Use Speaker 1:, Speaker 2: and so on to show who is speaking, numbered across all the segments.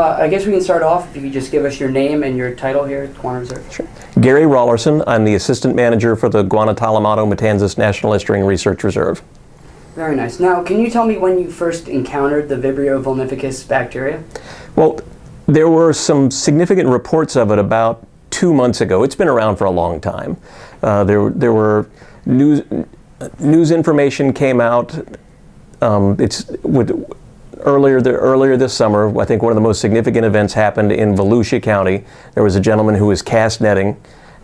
Speaker 1: I guess we can start off if you could just give us your name and your title here at Guano Reserve.
Speaker 2: Sure. Gary Rollerson. I'm the Assistant Manager for the Guantanamo-Matanzas National Estuarine Research Reserve.
Speaker 1: Very nice. Now, can you tell me when you first encountered the Vibrio vulnificus bacteria?
Speaker 2: Well, there were some significant reports of it about 2 months ago. It's been around for a long time. There were news information came out. Earlier this summer, I think one of the most significant events happened in Volusia County. There was a gentleman who was cast netting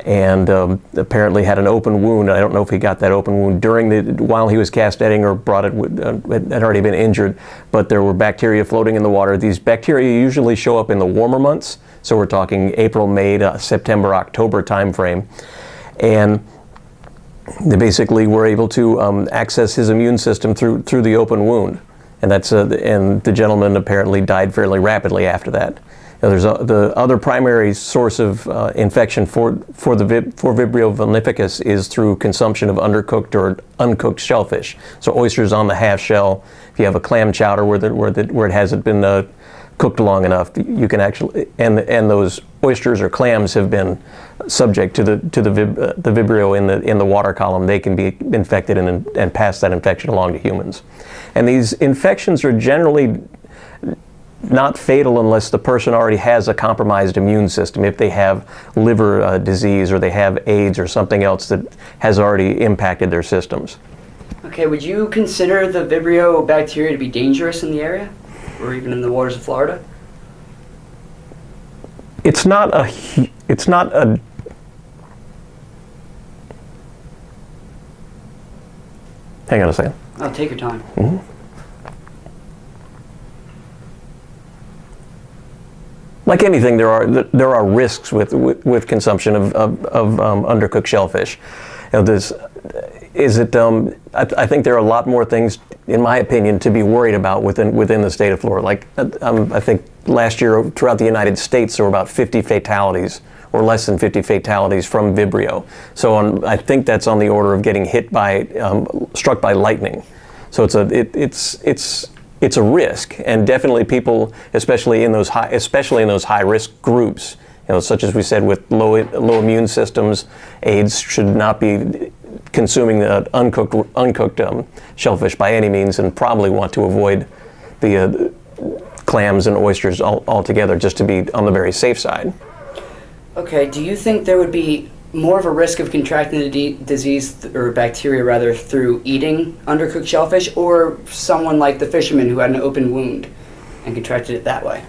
Speaker 2: and apparently had an open wound. I don't know if he got that open wound while he was cast netting or had already been injured, but there were bacteria floating in the water. These bacteria usually show up in the warmer months, so we're talking April, May to September, October timeframe. And they basically were able to access his immune system through the open wound. And and the gentleman apparently died fairly rapidly after that. Now, the other primary source of infection for Vibrio vulnificus is through consumption of undercooked or uncooked shellfish. So oysters on the half shell. If you have a clam chowder where it hasn't been cooked long enough, you can actually and those oysters or clams have been subject to the Vibrio in the water column. They can be infected and pass that infection along to humans. And these infections are generally not fatal unless the person already has a compromised immune system. If they have liver disease or they have AIDS or something else that has already impacted their systems.
Speaker 1: Okay, would you consider the Vibrio bacteria to be dangerous in the area, or even in the waters of Florida?
Speaker 2: It's not a. Hang on a second.
Speaker 1: Oh, take your time.
Speaker 2: Mm-hmm. Like anything, there are risks with consumption of undercooked shellfish. You know, I think there are a lot more things, in my opinion, to be worried about within the state of Florida. Like I think last year throughout the United States there were about 50 fatalities, or less than 50 fatalities from Vibrio. So I think that's on the order of getting struck by lightning. So it's a risk, and definitely people, especially in those high risk groups, such as we said with low immune systems, AIDS, should not be consuming uncooked shellfish by any means, and probably want to avoid the clams and oysters altogether, just to be on the very safe side.
Speaker 1: Okay, do you think there would be more of a risk of contracting the disease, or bacteria rather, through eating undercooked shellfish, or someone like the fisherman who had an open wound and contracted it that way?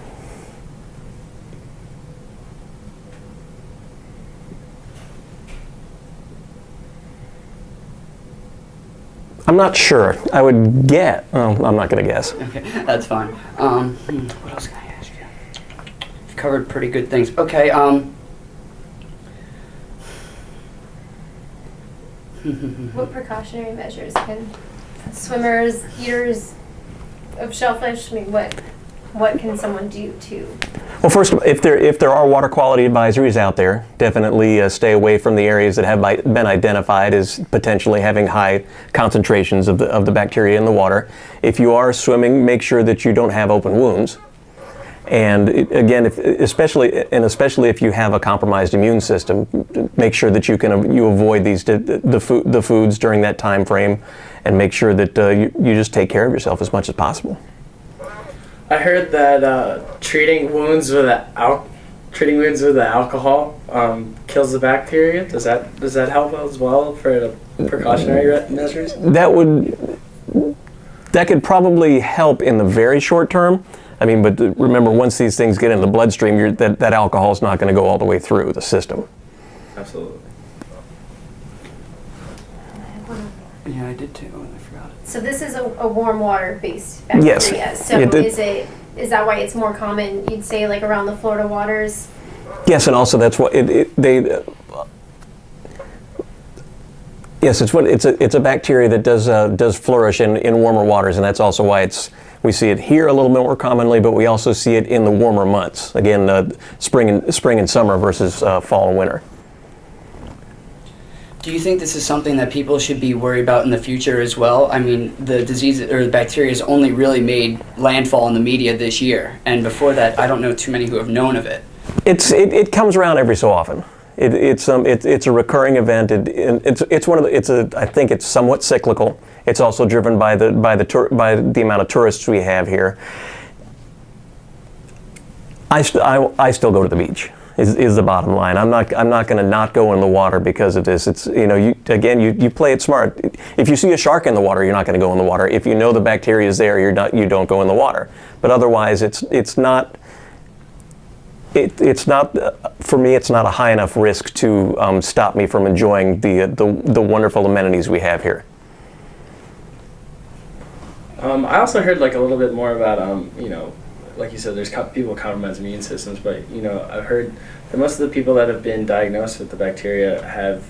Speaker 2: I'm not sure. I would get. Oh, I'm not going to guess.
Speaker 1: Okay, that's fine. What else can I ask you? You've covered pretty good things. Okay.
Speaker 3: What precautionary measures can swimmers, eaters of shellfish, I mean, what can someone do to?
Speaker 2: Well, first, if there are water quality advisories out there, definitely stay away from the areas that have been identified as potentially having high concentrations of the bacteria in the water. If you are swimming, make sure that you don't have open wounds. And again, especially if you have a compromised immune system, make sure that you avoid the foods during that time frame, and make sure that you just take care of yourself as much as possible.
Speaker 4: I heard that treating wounds with alcohol kills the bacteria. Does that help as well for the precautionary measures?
Speaker 2: That could probably help in the very short term. I mean, but remember, once these things get in the bloodstream, that alcohol is not going to go all the way through the system.
Speaker 4: Absolutely.
Speaker 1: Yeah, I did too, and I forgot it.
Speaker 3: So this is a warm water based bacteria.
Speaker 2: Yes.
Speaker 3: So is that why it's more common? You'd say like around the Florida waters.
Speaker 2: Yes, and also that's what Yes, it's a bacteria that does flourish in warmer waters, and that's also why we see it here a little bit more commonly, but we also see it in the warmer months. Again, spring and summer versus fall and winter.
Speaker 1: Do you think this is something that people should be worried about in the future as well? I mean, the disease or the bacteria has only really made landfall in the media this year, and before that, I don't know too many who have known of it.
Speaker 2: It comes around every so often. It's a recurring event. I think it's somewhat cyclical. It's also driven by the amount of tourists we have here. I still go to the beach. Is the bottom line. I'm not going to not go in the water because of this. It's you play it smart. If you see a shark in the water, you're not going to go in the water. If you know the bacteria is there, you don't go in the water. But otherwise, it's not for me. It's not a high enough risk to stop me from enjoying the wonderful amenities we have here.
Speaker 4: I also heard like a little bit more about like you said, there's people compromise immune systems, but I've heard that most of the people that have been diagnosed with the bacteria have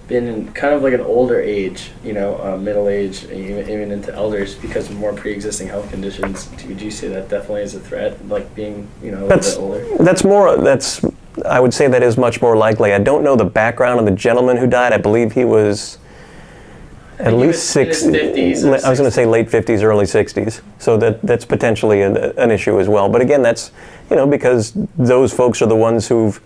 Speaker 4: been in kind of like an older age, middle age, and even into elders because of more pre-existing health conditions. Would you say that definitely is a threat, like being a little bit older? I would say that is much more likely. I don't know the background of the gentleman who died. I believe he was at least 50s.
Speaker 2: I was going to say late 50s, early 60s. So that's potentially an issue as well. But again, that's because those folks are the ones who've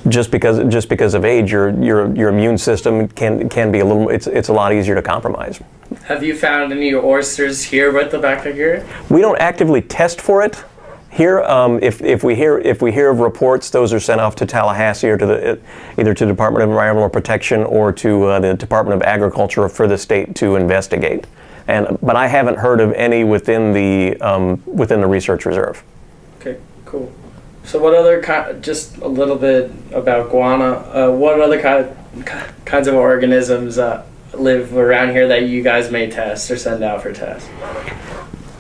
Speaker 2: just because of age, your immune system can be a little. It's a lot easier to compromise.
Speaker 4: Have you found any oysters here with the bacteria?
Speaker 2: We don't actively test for it. Here, if we hear of reports, those are sent off to Tallahassee or to either to the Department of Environmental Protection or to the Department of Agriculture for the state to investigate. But I haven't heard of any within the research reserve.
Speaker 4: Okay, cool. So what other just a little bit about guana? What other kinds of organisms live around here that you guys may test or send out for tests?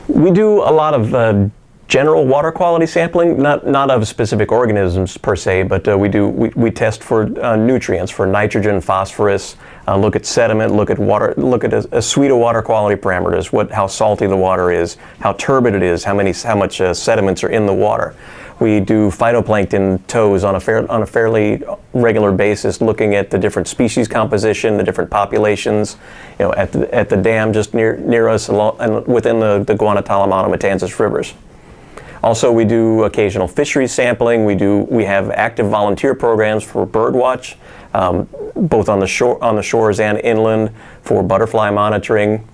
Speaker 2: We do a lot of general water quality sampling, not of specific organisms per se, but we test for nutrients, for nitrogen, phosphorus, look at sediment, look at water, look at a suite of water quality parameters, how salty the water is, how turbid it is, how much sediments are in the water. We do phytoplankton tows on a fairly regular basis, looking at the different species composition, the different populations, at the dam just near us and within the Guantanamo Matanzas rivers. Also, we do occasional fisheries sampling. We have active volunteer programs for birdwatch, both on the shores and inland, for butterfly monitoring.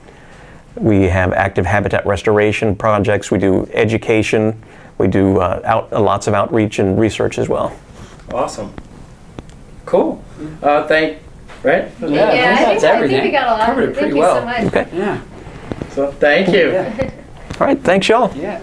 Speaker 2: We have active habitat restoration projects. We do education. We do lots of outreach and research as well.
Speaker 4: Awesome. Cool. Right?
Speaker 1: Yeah,
Speaker 3: I think we got a lot.
Speaker 1: Covered it pretty
Speaker 3: Thank
Speaker 1: well.
Speaker 3: you so much.
Speaker 2: Okay.
Speaker 1: Yeah.
Speaker 4: So thank you.
Speaker 1: Yeah.
Speaker 2: All right. Thanks, y'all.
Speaker 1: Yeah.